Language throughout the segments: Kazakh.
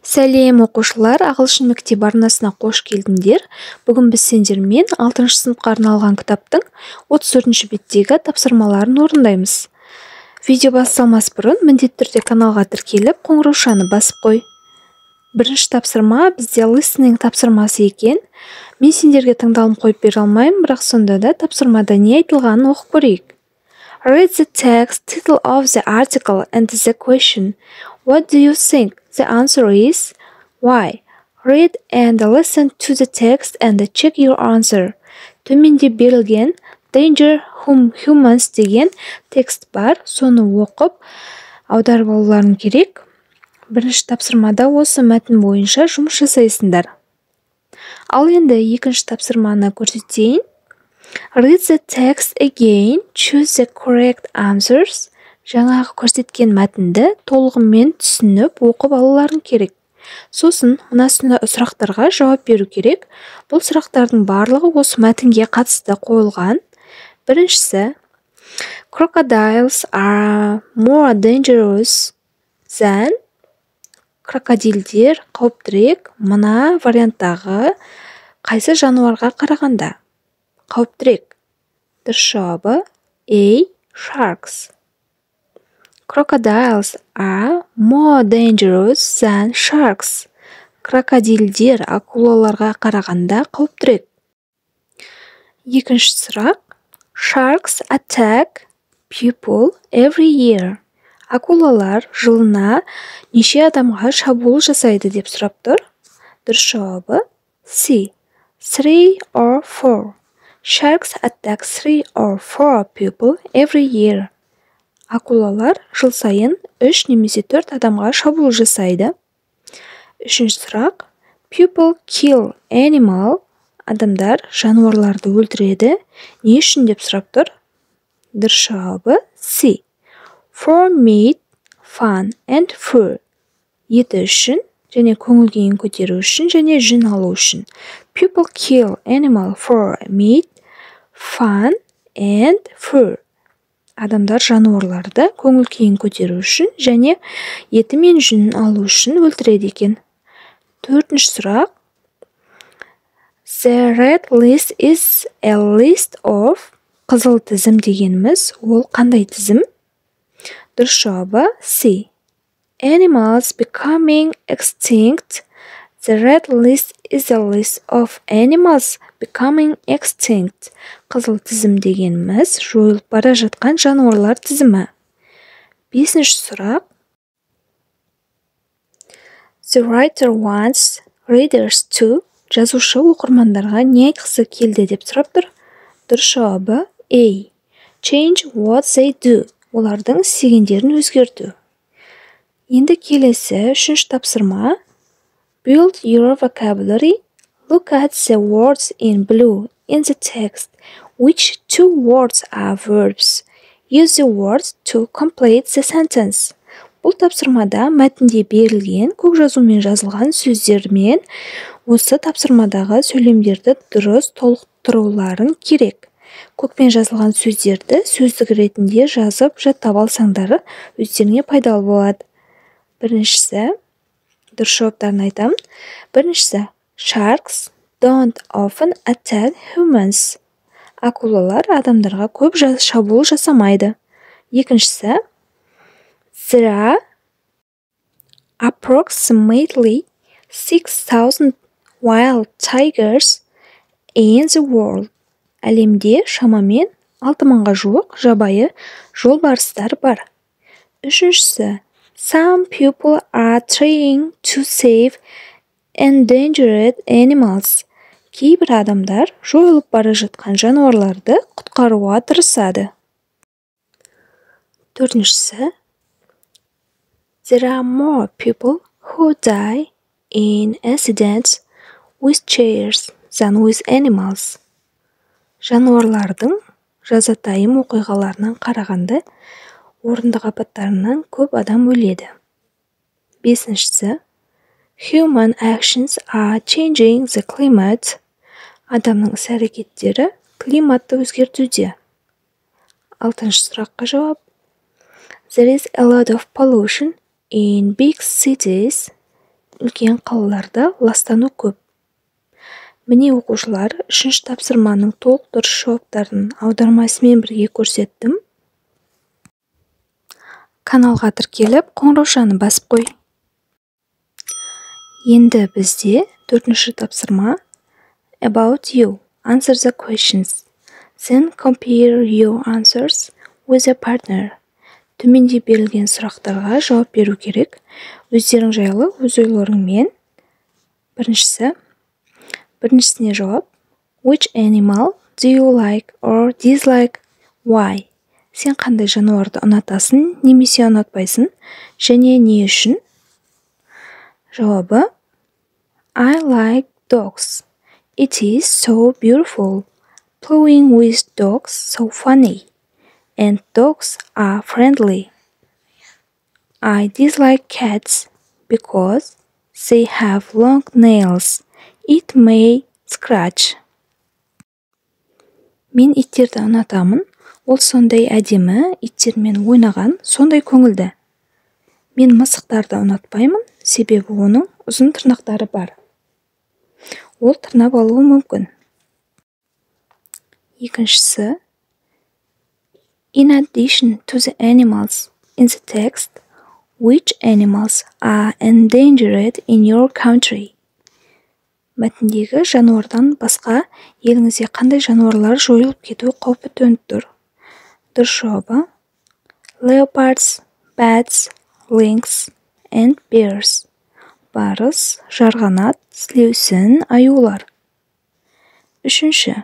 Сәлем оқушылар, ағылшын мектебі арнасына қош келдіңдер. Бүгін біз сендермен 6 сыныпқа арналған кітаптың 34 беттегі тапсырмаларын орындаймыз. Видео басталмас бұрын міндетті түрде каналға тіркеліп, қоңыраушаны басып қой. Бірінші тапсырма бізде listening тапсырмасы екен. Мен сендерге таңдалым қойып бере алмаймын, бірақ сонда да тапсырмада не айтылғанын оқып көрейік. Read the text, title of the article and the question. What do you think? The answer is why. Read and listen to the text and check your answer. Төменде берілген danger humans деген текст бар, соны оқып аударып алуларың керек. Бірінші тапсырмада осы мәтін бойынша жұмыс жасайсыңдар. Ал енді екінші тапсырманы көрсетейін. Read the text again, choose the correct answers. Жаңағы көрсеткен мәтінді толығымен түсініп оқып алуларың керек. Сосын мына сұрақтарға жауап беру керек. Бұл сұрақтардың барлығы осы мәтінге қатысты қойылған. Біріншісі, crocodiles are more dangerous than. Крокодилдер қауіптірек мына варианттағы қайсы жануарға қарағанда? Қауіптірек. Дұрыс жауабы A. Sharks. Crocodiles are more dangerous than sharks. Крокодилдер акулаларға қарағанда қауіптірек. Екінші сұрақ. Sharks attack people every year. Акулалар жылына неше адамға шабуыл жасайды деп сұрап тұр. Дұрыс жауабы C. 3 or 4. Sharks attack 3 or 4 people every year. Акулалар жыл сайын 3 немесе 4 адамға шабуыл жасайды. Үшінші сұрақ. People kill animal. Адамдар жануарларды өлтіреді. Не үшін деп сұрап тұр? Дұрыс жауабы C. For meat, fun and fur. Еті үшін, және көңіл-күйін көтеру үшін, және жүн алу үшін. People kill animal for meat, fun and fur. Адамдар жануарларды көңіл-күйін көтеру үшін, және еті мен жүнін алу үшін өлтіреді екен. Төртінші сұрақ. The red list is a list of. Қызыл тізім дегеніміз, ол қандай тізім? Дұрыс жауабы C. Animals becoming extinct. The red list is a list of animals becoming extinct. Қызыл тізім дегеніміз жойылып бара жатқан жануарлар тізімі. Бесінші сұрақ. The writer wants readers to. Жазушы оқырмандарға не айтқысы келді деп сұрап тұр. Дұрыс жауабы A. Change what they do. Олардың істегендерін өзгерту. Енді келесі үшінші тапсырма. Build your vocabulary. Look at the words in blue in the text. Which two words are verbs? Use the words to complete the sentence. Бұл тапсырмада мәтінде берілген көк жазумен жазылған сөздермен осы тапсырмадағы сөйлемдерді дұрыс толықтыруларың керек. Көкпен жазылған сөздерді сөздік ретінде жазып жаттап алсаңдар өздеріңе пайдалы болады. Біріншісі, дұрыс жауаптарын айтамын. Біріншісі, sharks don't often attack humans. Акулалар адамдарға көп шабуыл жасамайды. Екіншісі, there are approximately 6,000 wild tigers in the world. Әлемде шамамен 6000-ға жуық жабайы жолбарыстар бар. Үшіншісі, some people are trying to save endangered animals. Кейбір адамдар жойылып бара жатқан жануарларды құтқаруға тырысады. Төртіншісі, there are more people who die in accidents with chairs than with animals. Жануарлардың жазатайым оқиғаларынан қарағанда орындық апаттарынан көп адам өледі. Бесіншісі, human actions are changing the climate. Адамның іс-әрекеттері климатты өзгертуде. Алтыншы сұраққа жауап. There is a lot of pollution in big cities. үлкен қалаларда ластану көп. Міне оқушылар, үшінші тапсырманың толық дұрыс жауаптарын аудармасымен бірге көрсеттім. Каналға тіркеліп, қоңыраушаны басып қой. Енді бізде төртінші тапсырма About you. Answer the questions. Then compare your answers with a partner. Төменде берілген сұрақтарға жауап беру керек. Өздерің жайлы өз ойларыңмен. Біріншісіне жауап. Which animal do you like or dislike? Why? Сен қандай жануарды ұнатасың, немесе ұнатпайсың, және не үшін? Жауабы. I like dogs. It is so beautiful. Playing with dogs so funny. And dogs are friendly. I dislike cats because they have long nails. It may scratch. Мен иттерді ұнатамын. Ол сондай әдемі, иттермен ойнаған, сондай көңілді. Мен мысықтарды ұнатпаймын, себебі оның ұзын тырнақтары бар. Ол тырнап алуы мүмкін. Екіншісі. In addition to the animals in the text, which animals are endangered in your country? Мәтіндегі жануардан басқа еліңізде қандай жануарлар жойылып кету қаупі төніп тұр? Дұрыс жауабы. Leopards, bats, lynx, and bears. Барыс, жарғанат, сілеусін, аюлар. Үшінші.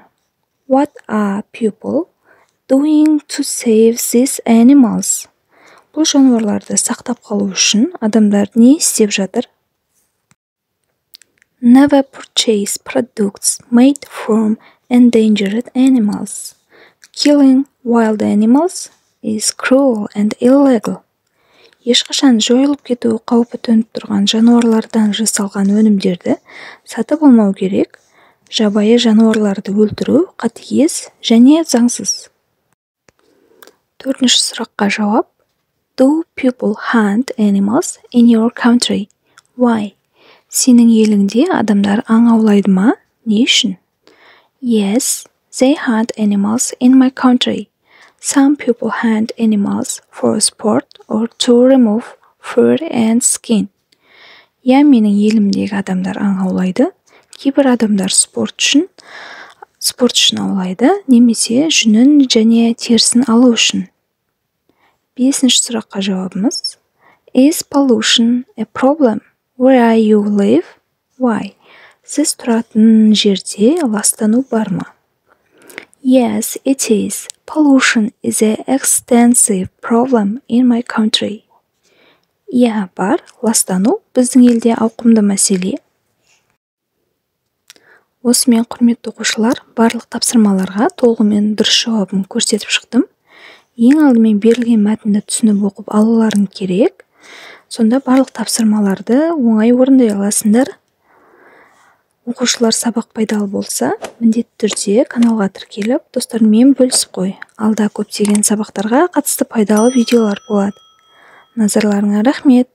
What are people doing to save these animals? Бұл жануарларды сақтап қалу үшін адамдар не істеп жатыр? Never purchase products made from endangered animals. Killing wild animals is cruel and illegal. Ешқашан жойылып кету қаупі төніп тұрған жануарлардан жасалған өнімдерді сатып алмау керек. Жабайы жануарларды өлтіру қатыгез және заңсыз. Төртінші сұраққа жауап. Do people hunt animals in your country? Why? Сенің еліңде адамдар аң аулайды ма? Не үшін? Yes, they hunt animals in my country. Some people hunt animals for sport or to remove fur and skin. Я, менің елімдегі адамдар аң аулайды. Кейбір адамдар спорт үшін аулайды, немесе жүнін және терісін алу үшін. Бесінші сұраққа жауабымыз. Is pollution a problem where you live? Why? Сіз тұратын жерде ластану бар ма? Yes, it is. Pollution is an extensive problem in my country. Иә, бар. Ластану біздің елде ауқымды мәселе. Осымен құрметті оқушылар, барлық тапсырмаларға толығымен дұрыс жауабын көрсетіп шықтым. Ең алдымен берілген мәтінді түсініп оқып алуларың керек. Сонда барлық тапсырмаларды оңай орындай аласыңдар. Оқушылар сабақ пайдалы болса, міндетті түрде каналға тіркеліп, достарыңмен бөлісіп қой. Алда көптеген сабақтарға қатысты пайдалы видеолар болады. Назарларыңа рахмет.